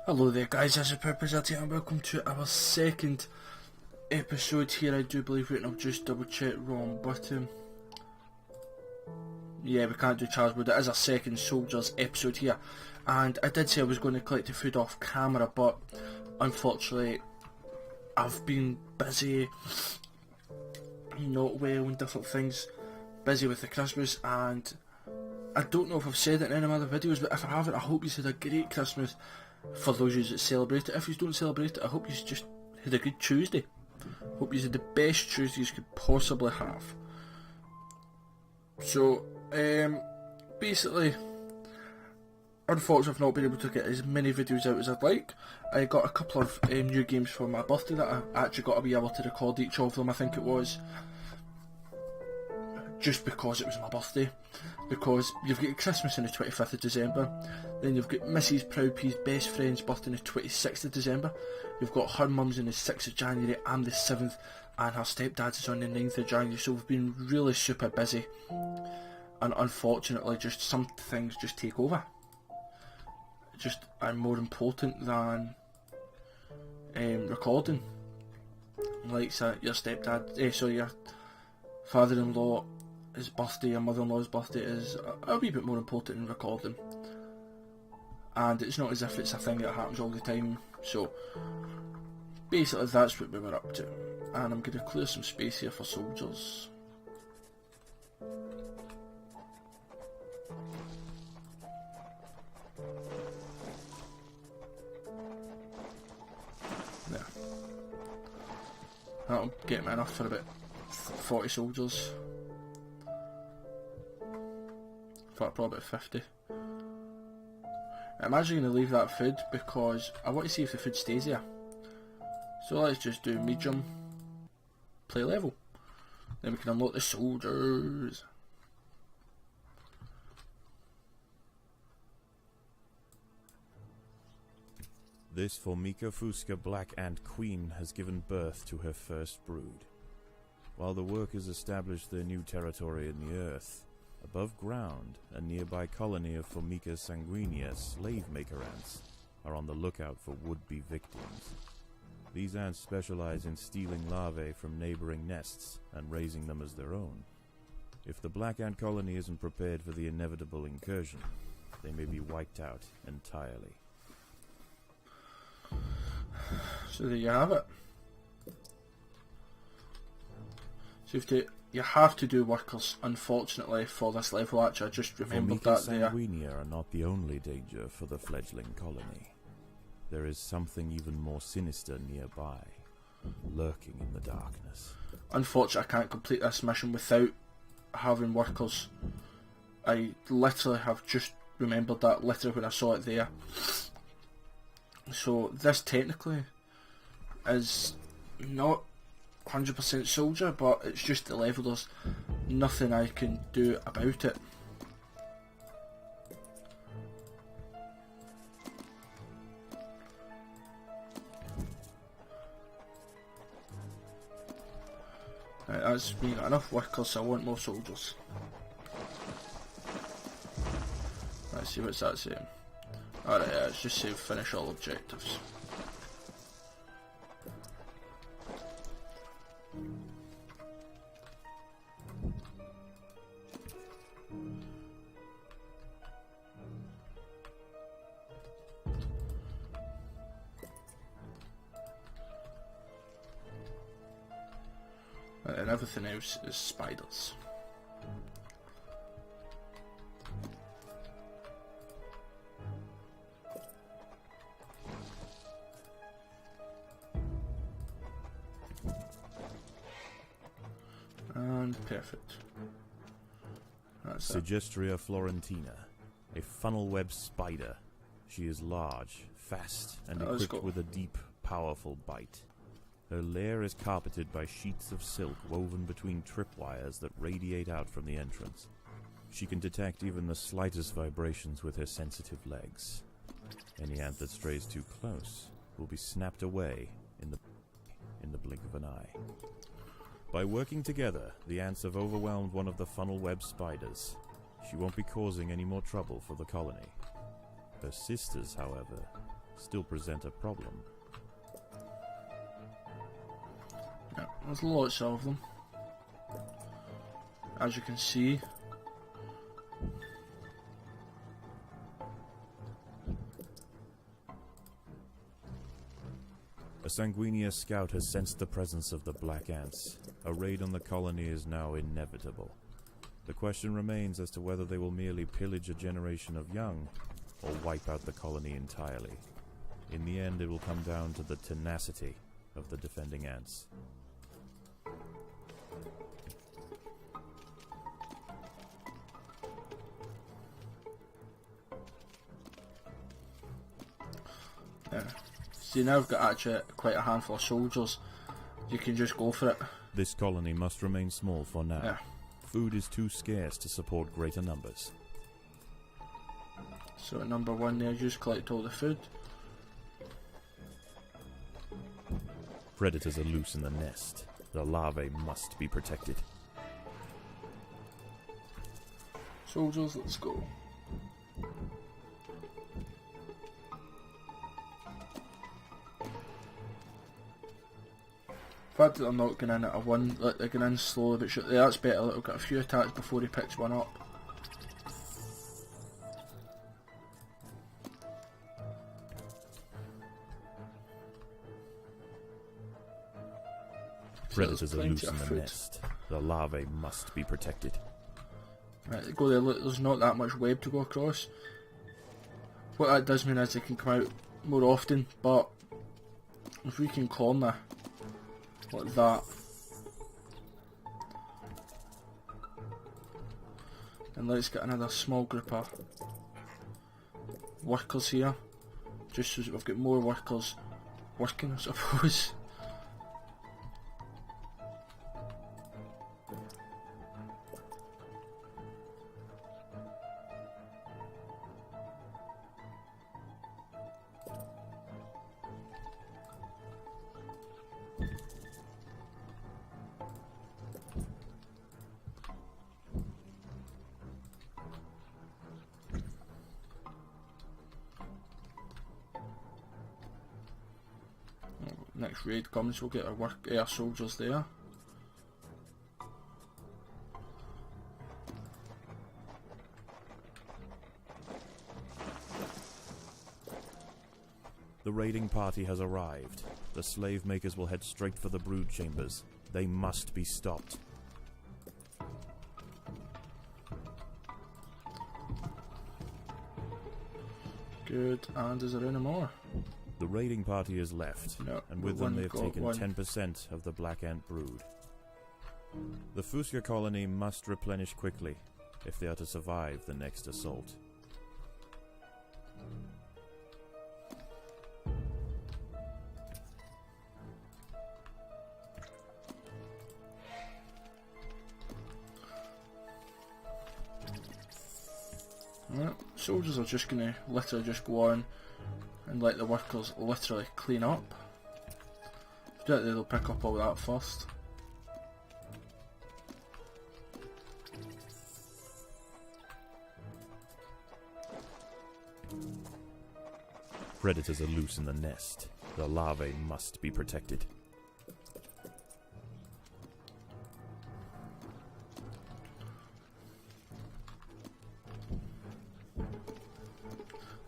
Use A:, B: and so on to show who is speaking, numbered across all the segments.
A: Hello there guys, this is ProudPidgezard here and welcome to our second episode here. I do believe, wait, I'll just double check, wrong button. Yeah, we can't do charge mode. It is our second soldiers episode here, and I did say I was going to collect the food off camera, but unfortunately I've been busy, not well and different things, busy with the Christmas, and I don't know if I've said it in any of my other videos, but if I haven't, I hope you had a great Christmas. For those of you that celebrate it, if you don't celebrate it, I hope you just had a good Tuesday. Hope you had the best Tuesday you could possibly have. So, basically, unfortunately I've not been able to get as many videos out as I'd like. I got a couple of new games for my birthday that I actually got to be able to record each of them, I think it was. Just because it was my birthday. Because you've got Christmas on the 25th of December, then you've got Mrs. ProudP's best friend's birthday on the 26th of December, you've got her mum's on the 6th of January, I'm the 7th, and her stepdad's is on the 9th of January, so we've been really super busy, and unfortunately just some things just take over, just are more important than recording, like your stepdad, your father-in-law, his birthday, your mother-in-law's birthday is a wee bit more important than recording, and it's not as if it's a thing that happens all the time. So basically that's what we were up to, and I'm going to clear some space here for soldiers. There, that'll get me enough for about 40 soldiers. Probably about 50. I'm actually going to leave that food because I want to see if the food stays there. So let's just do medium, play level. Then we can unlock the soldiers.
B: This Formica Black Ant Queen has given birth to her first brood. While the workers establish their new territory in the earth, above ground, a nearby colony of Formica sanguinea slave-maker ants are on the lookout for would-be victims. These ants specialize in stealing larvae from neighboring nests and raising them as their own. If the black ant colony isn't prepared for the inevitable incursion, they may be wiped out entirely.
A: So there you have it. So you have to do workers, unfortunately, for this level. Actually, I just remembered that there.
B: Formica sanguinea are not the only danger for the fledgling colony. There is something even more sinister nearby, lurking in the darkness.
A: Unfortunately, I can't complete this mission without having workers. I literally have just remembered that literally when I saw it there. So this technically is not 100% soldier, but it's just the level. There's nothing I can do about it. Right, that's me, got enough workers, so I want more soldiers. Let's see what's that saying. Alright, yeah, it's just saying finish all objectives. And everything else is spiders. And perfect. That's
B: Sigistria florentina, a funnel web spider. She is large, fast, and equipped with a deep, powerful bite. Her lair is carpeted by sheets of silk woven between tripwires that radiate out from the entrance. She can detect even the slightest vibrations with her sensitive legs. Any ant that strays too close will be snapped away in the blink of an eye. By working together, the ants have overwhelmed one of the funnel web spiders. She won't be causing any more trouble for the colony. Her sisters, however, still present a problem.
A: Yeah, there's lots of them, as you can see.
B: A Sanguinius scout has sensed the presence of the black ants. A raid on the colony is now inevitable. The question remains as to whether they will merely pillage a generation of young, or wipe out the colony entirely. In the end, it will come down to the tenacity of the defending ants.
A: Yeah. See, now I've got actually quite a handful of soldiers. You can just go for it.
B: This colony must remain small for now.
A: Yeah.
B: Food is too scarce to support greater numbers.
A: So at number 1 there, just collect all the food.
B: Predators are loose in the nest. The larvae must be protected.
A: Soldiers, let's go. The fact that they're not going in at a 1, like they're going in slowly but surely, that's better. Like, we've got a few attacks before he picks one up.
B: Predators are loose in the nest. The larvae must be protected.
A: Right, go there. Look, there's not that much web to go across. What that does mean is they can come out more often, but if we can corner like that, and let's get another small group of workers here, just so that we've got more workers working, I suppose. Next raid comes, we'll get our soldiers there.
B: The raiding party has arrived. The slave makers will head straight for the brood chambers. They must be stopped.
A: Good, and is there any more?
B: The raiding party is left,
A: no,
B: and with them they have taken 10% of the black ant brood. The Fuska colony must replenish quickly if they are to survive the next assault.
A: Right, soldiers are just going to literally just go on and let the workers literally clean up. They'll pick up all that first.
B: Predators are loose in the nest. The larvae must be protected.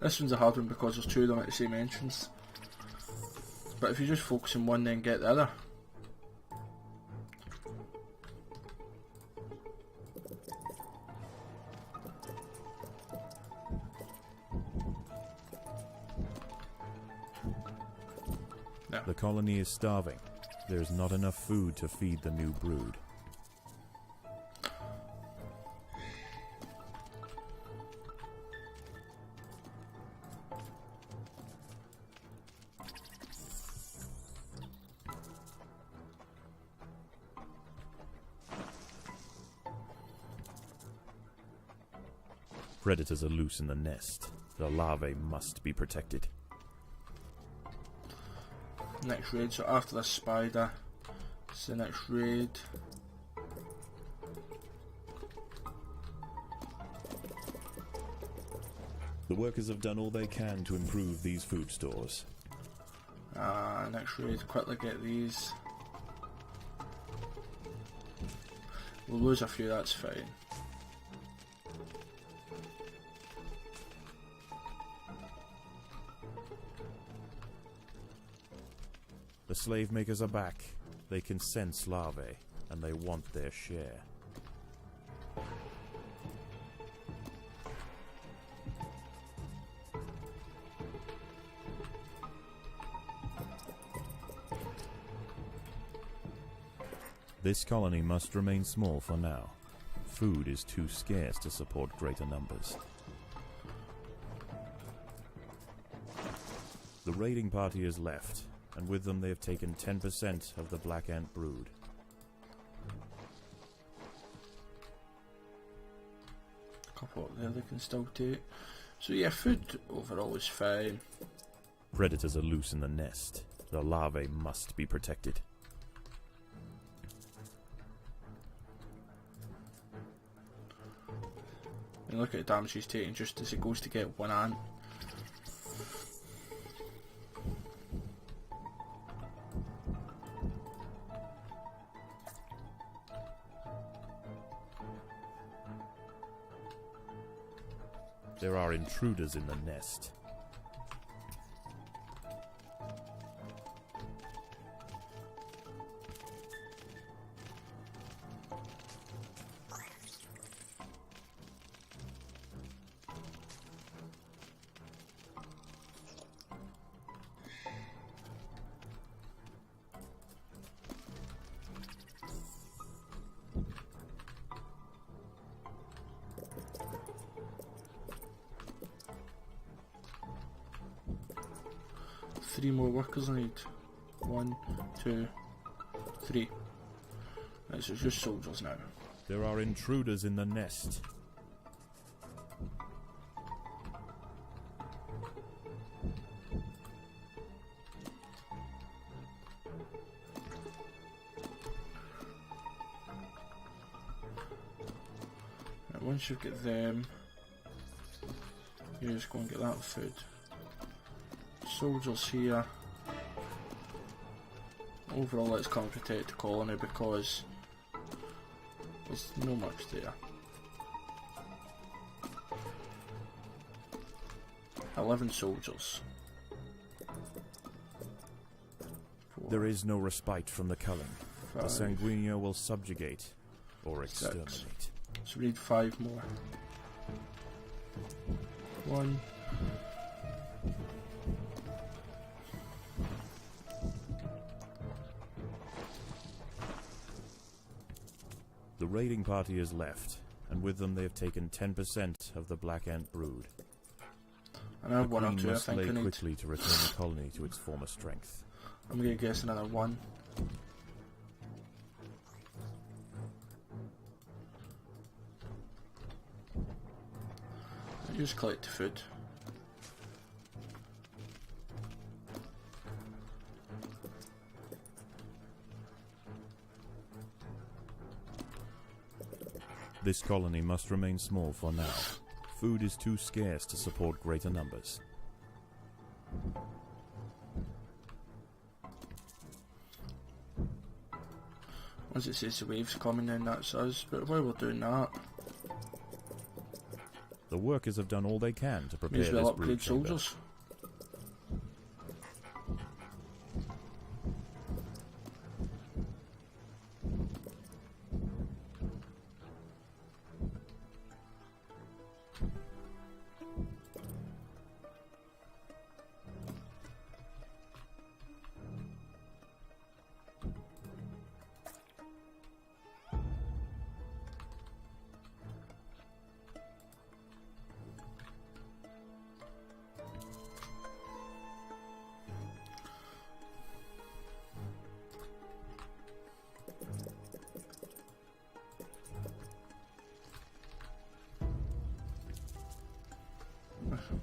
A: This one's a hard one because there's two of them at the same entrance. But if you just focus on one then get the other. No.
B: The colony is starving. There is not enough food to feed the new brood. Predators are loose in the nest. The larvae must be protected.
A: Next raid, so after this spider, it's the next raid.
B: The The workers have done all they can to improve these food stores.
A: Next raid, quickly get these. We'll lose a few, that's fine.
B: The slave makers are back. They can sense larvae, and they want their share. This colony must remain small for now. Food is too scarce to support greater numbers. The raiding party has left, and with them they have taken 10% of the black ant brood.
A: A couple up there they can still take. So yeah, food overall is fine.
B: Predators are loose in the nest. The larvae must be protected.
A: And look at the damage he's taking just as it goes to get one ant.
B: There are intruders in the nest.
A: Three more workers I need. 1, 2, 3. Right, so it's just soldiers now.
B: There are intruders in the nest.
A: Right, once you get them, you just go and get that food. Soldiers here. Overall, let's come and protect the colony because there's no much there. 11 soldiers. 4,
B: There is no respite from the culling.
A: 5,
B: The Sanguinio will subjugate or
A: 6.
B: exterminate.
A: So we need 5 more. 1.
B: The raiding party has left, and with them they have taken 10% of the black ant brood.
A: I have
B: The
A: 1 or
B: queen
A: 2 I
B: must
A: think
B: lay
A: I need.
B: quickly to return the colony to its former strength.
A: I'm gonna guess another 1. Just collect the food.
B: This colony must remain small for now. Food is too scarce to support greater numbers.
A: Once it says the waves coming in, that's us, but while we're doing that,
B: The workers have done all they can to prepare
A: may as well
B: this
A: upgrade
B: brood chamber.
A: soldiers.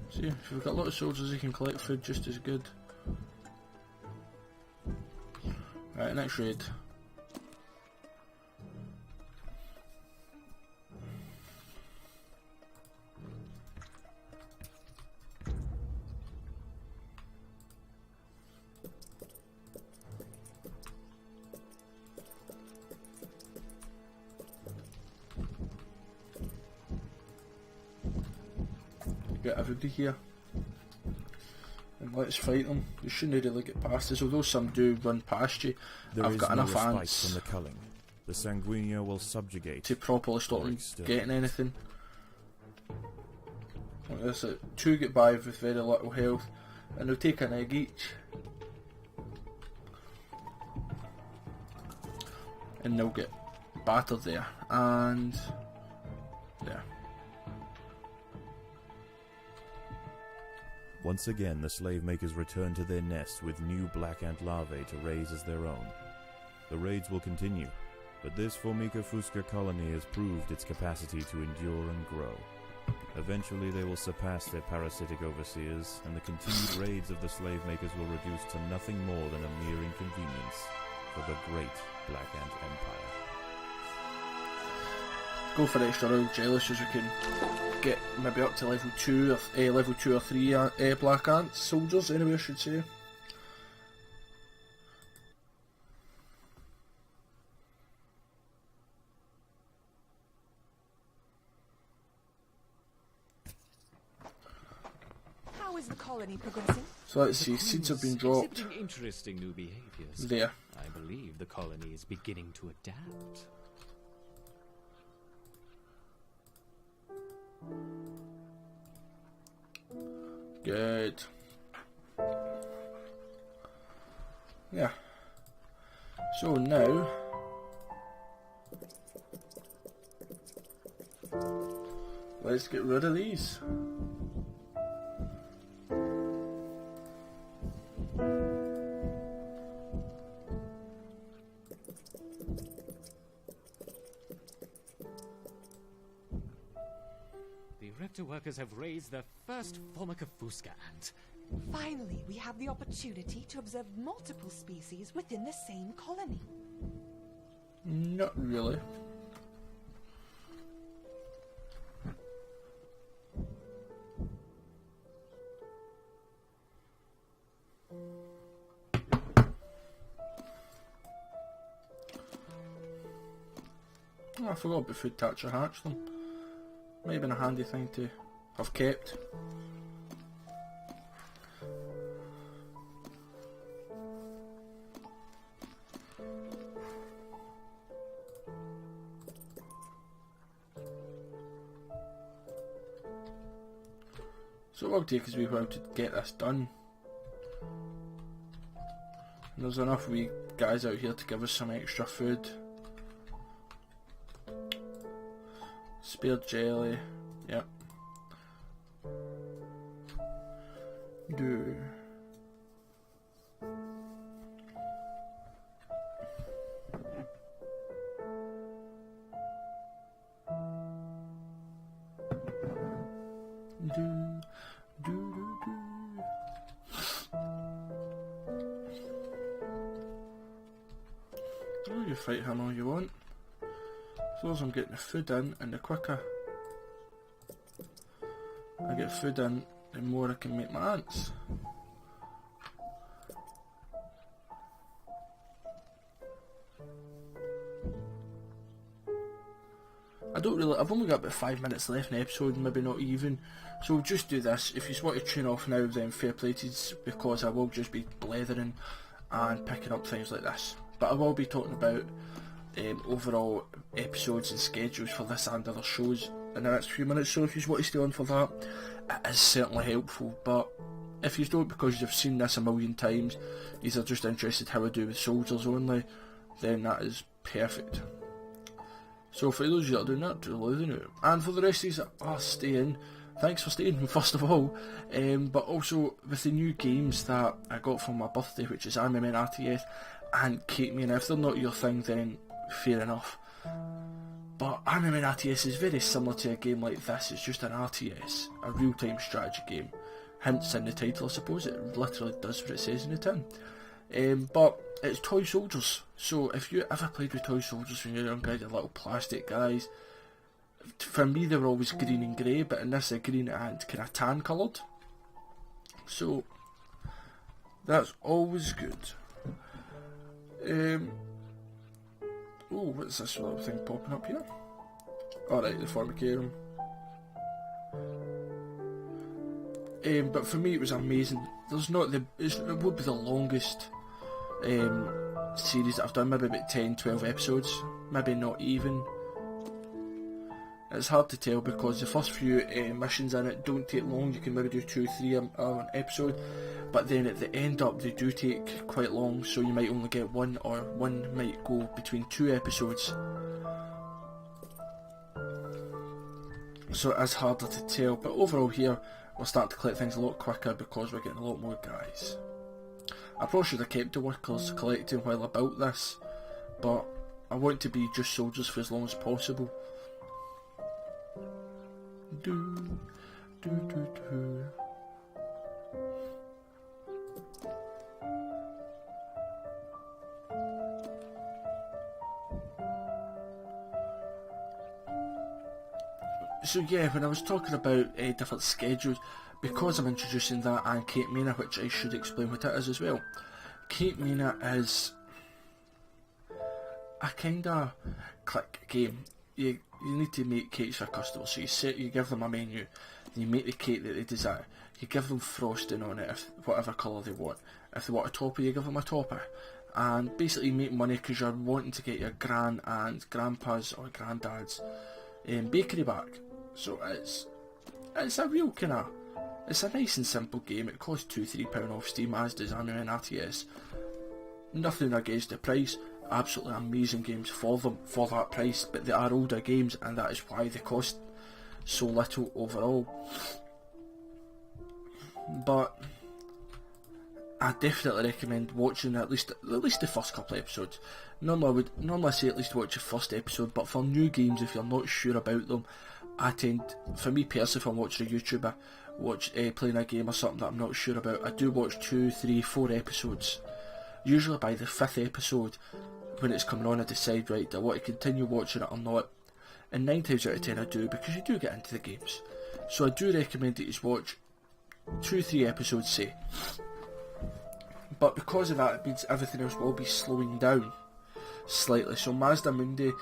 A: See, if we've got a lot of soldiers, you can collect food just as good. Right, next raid. get everybody here. And let's fight them. You shouldn't really get past us, although some do run past you. I've got enough ants
B: from the culling. The Sanguinio will subjugate
A: to properly stop them getting anything. Like this, 2 get by with very little health, and they'll take an egg each. And they'll get battered there, and there.
B: Once again, the slave makers return to their nests with new black ant larvae to raise as their own. The raids will continue, but this Formica fusca colony has proved its capacity to endure and grow. Eventually they will surpass their parasitic overseers, and the continued raids of the slave makers will reduce to nothing more than a mere inconvenience for the great Black Ant Empire.
A: Go for extra royal jealous as we can get maybe up to level 2 or 3 Black Ant soldiers, anyway I should say.
C: How is the colony progressing?
A: So let's see, seeds have been dropped.
D: Interesting new behaviors.
A: There.
D: I believe the colony is beginning to adapt.
A: Good. Yeah. So now let's get rid of these.
D: The workers have raised their first Formica fusca ant.
C: Finally, we have the opportunity to observe multiple species within the same colony.
A: Not really. Oh, I forgot about food touch or hatch them. Might have been a handy thing to have kept. So it will take us a wee while to get this done. And there's enough wee guys out here to give us some extra food. Speared jelly, yep. Do. Oh, you fight him all you want. As long as I'm getting the food in, and the quicker I get food in, the more I can make my ants. I've only got about 5 minutes left in the episode, maybe not even, so we'll just do this. If you want to tune off now, then fair play to you, because I will just be blethering and picking up things like this. But I will be talking about overall episodes and schedules for this and other shows in the next few minutes, so if you want to stay on for that, it is certainly helpful. But if you don't, because you've seen this a million times, you are just interested how I do with soldiers only, then that is perfect. So for those of you that are doing that, do love it. And for the rest of you that are staying, thanks for staying first of all, but also with the new games that I got for my birthday, which is Anime and RTS and Cake Me, and if they're not your thing, then fair enough. But Anime and RTS is very similar to a game like this. It's just an RTS, a real-time strategy game. Hints in the title, I suppose. It literally does what it says in the tin. But it's toy soldiers. So if you ever played with toy soldiers when you were young guys, the little plastic guys, for me they were always green and grey, but in this they're green and kind of tan coloured. So that's always good. Oh, what's this little thing popping up here? Alright, the formicarium. but for me it was amazing. There's not it would be the longest series that I've done, maybe about 10-12 episodes, maybe not even. It's hard to tell because the first few missions in it don't take long. You can maybe do 2-3 an episode, but then at the end up they do take quite long, so you might only get one, or one might go between 2 episodes. So it is harder to tell, but overall here we're starting to collect things a lot quicker because we're getting a lot more guys. I probably should have kept the workers collecting while I built this, but I want to be just soldiers for as long as possible. So yeah, when I was talking about different schedules, because I'm introducing that and Kate Mina, which I should explain what it is as well. Kate Mina is a kinda click game. You need to make cakes for customers, so you give them a menu, you make the cake that they desire, you give them frosting on it, whatever colour they want. If they want a topper, you give them a topper, and basically you make money because you're wanting to get your gran and grandpa's or granddad's bakery back. So it's a real it's a nice and simple game. It costs £2-3 off Steam, as does Anu RTS. Nothing against the price. Absolutely amazing games for that price, but they are older games, and that is why they cost so little overall. But I definitely recommend watching at least the first couple of episodes. Normally I say at least watch the first episode, but for new games, if you're not sure about them, for me personally, if I'm watching a YouTuber playing a game or something that I'm not sure about, I do watch 2, 3, 4 episodes. Usually by the 5th episode, when it's coming on, I decide, right, do I want to continue watching it or not? And 9 times out of 10 I do, because you do get into the games. So I do recommend that you watch 2-3 episodes, say. But because of that, it means everything else will be slowing down slightly. So Mazda Mundi,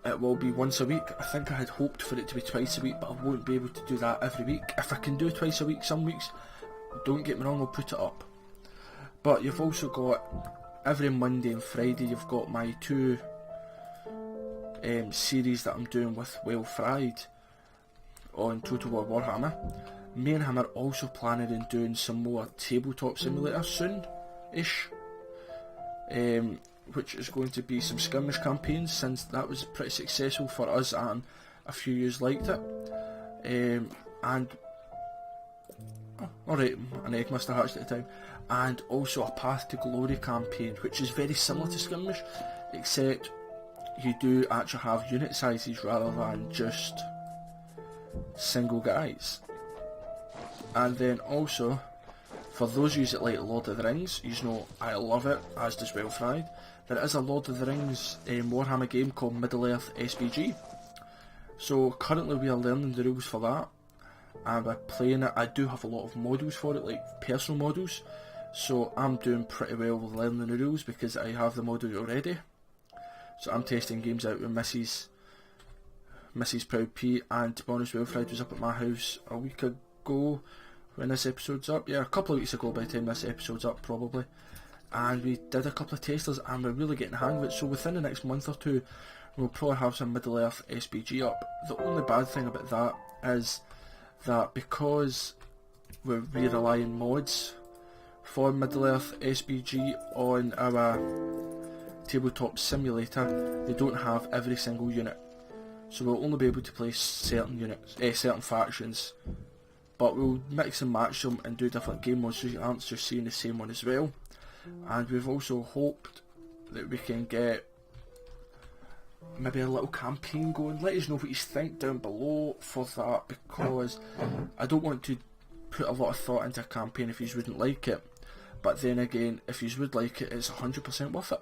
A: it will be once a week. I think I had hoped for it to be twice a week, but I won't be able to do that every week. If I can do twice a week some weeks, don't get me wrong, I'll put it up. But you've also got every Monday and Friday, you've got my 2 series that I'm doing with Well Fried on Total War Warhammer. Me and him are also planning on doing some more tabletop simulator soon-ish, which is going to be some skirmish campaigns, since that was pretty successful for us and a few yous liked it. Alright, an egg must have hatched at the time. And also a Path to Glory campaign, which is very similar to skirmish, except you do actually have unit sizes rather than just single guys. And then also, for those of you that like Lord of the Rings, you know I love it, as does Well Fried. There is a Lord of the Rings Warhammer game called Middle-earth SBG. So currently we are learning the rules for that, and we're playing it. I do have a lot of models for it, like personal models, so I'm doing pretty well with learning the rules because I have the model already. So I'm testing games out with Mrs. Proud P, and to be honest, Well Fried was up at my house a week ago when this episode's up. Yeah, a couple of weeks ago by the time this episode's up probably. And we did a couple of testers and we're really getting the hang of it, so within the next month or two we'll probably have some Middle-earth SBG up. The only bad thing about that is that because we rely on mods for Middle-earth SBG on our tabletop simulator, they don't have every single unit, so we'll only be able to play certain units, certain factions, but we'll mix and match them and do different game modes so you aren't just seeing the same one as well. And we've also hoped that we can get maybe a little campaign going. Let us know what you think down below for that, because I don't want to put a lot of thought into a campaign if you wouldn't like it, but then again, if you would like it, it's 100% worth it.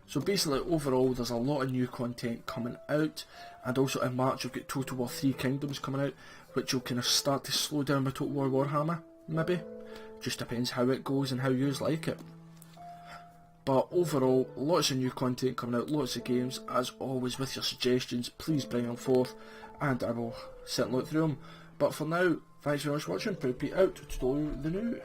A: So basically, overall, there's a lot of new content coming out, and also in March you've got Total War 3 Kingdoms coming out, which will kind of start to slow down my Total War Warhammer, maybe. Just depends how it goes and how yous like it. But overall, lots of new content coming out, lots of games. As always, with your suggestions, please bring them forth, and I will sit and look through them. But for now, thanks very much for watching. ProudPidgezard out to tell you the new.